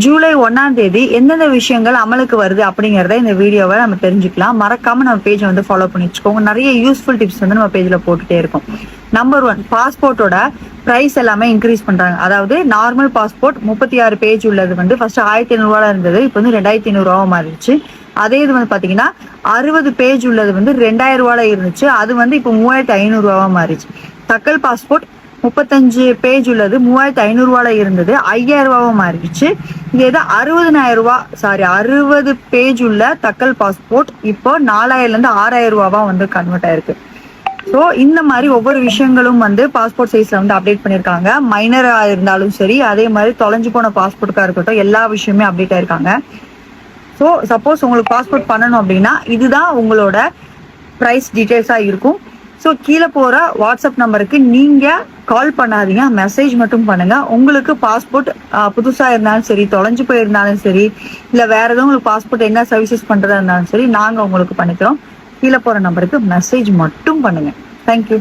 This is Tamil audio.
ஜூலை 1ஆம் தேதி எந்தெந்த விஷயங்கள் அமலுக்கு வருது அப்படிங்கறத இந்த வீடியோவை நம்ம தெரிஞ்சுக்கலாம். மறக்காம நம்ம பேஜை வந்து ஃபாலோ பண்ணி வச்சுக்கோங்க. நிறைய யூஸ்ஃபுல் டிப்ஸ் வந்து நம்ம பேஜ்ல போட்டுட்டே இருக்கோம். நம்பர் 1, பாஸ்போர்ட்டோட பிரைஸ் எல்லாமே இன்க்ரீஸ் பண்றாங்க. அதாவது நார்மல் பாஸ்போர்ட் 36 பேஜ் உள்ளது வந்து ஃபர்ஸ்ட் 1500 இருந்தது, இப்போ வந்து 2500 மாறிடுச்சு. அதே இது வந்து பாத்தீங்கன்னா 60 பேஜ் உள்ளது வந்து 2000 இருந்துச்சு, அது வந்து இப்போ 3500 மாறிடுச்சு. தக்கல் பாஸ்போர்ட் 35 பேஜ் உள்ளது 3500 இருந்தது, 5000 மாறிடுச்சு. இது 60 பேஜ் உள்ள தக்கல் பாஸ்போர்ட் இப்போ 4000 இருந்து 6000 வந்து கன்வெர்ட் ஆயிருக்கு. ஸோ இந்த மாதிரி ஒவ்வொரு விஷயங்களும் வந்து பாஸ்போர்ட் சைஸ்ல வந்து அப்டேட் பண்ணிருக்காங்க. மைனரா இருந்தாலும் சரி, அதே மாதிரி தொலைஞ்சு போன பாஸ்போர்ட்டுக்கா இருக்கட்டும், எல்லா விஷயமே அப்டேட் ஆயிருக்காங்க. ஸோ சப்போஸ் உங்களுக்கு பாஸ்போர்ட் பண்ணணும் அப்படின்னா இதுதான் உங்களோட ப்ரைஸ் டீட்டெயில்ஸா இருக்கும். ஸோ கீழே போற வாட்ஸ்அப் நம்பருக்கு நீங்க கால் பண்ணாதீங்க, மெசேஜ் மட்டும் பண்ணுங்க. உங்களுக்கு பாஸ்போர்ட் புதுசா இருந்தாலும் சரி, தொலைஞ்சு போயிருந்தாலும் சரி, இல்ல வேற ஏதோ உங்களுக்கு பாஸ்போர்ட் என்ன சர்வீசஸ் பண்றதா இருந்தாலும் சரி, நாங்க உங்களுக்கு பண்ணிக்கிறோம். கீழே போற நம்பருக்கு மெசேஜ் மட்டும் பண்ணுங்க. தேங்க்யூ.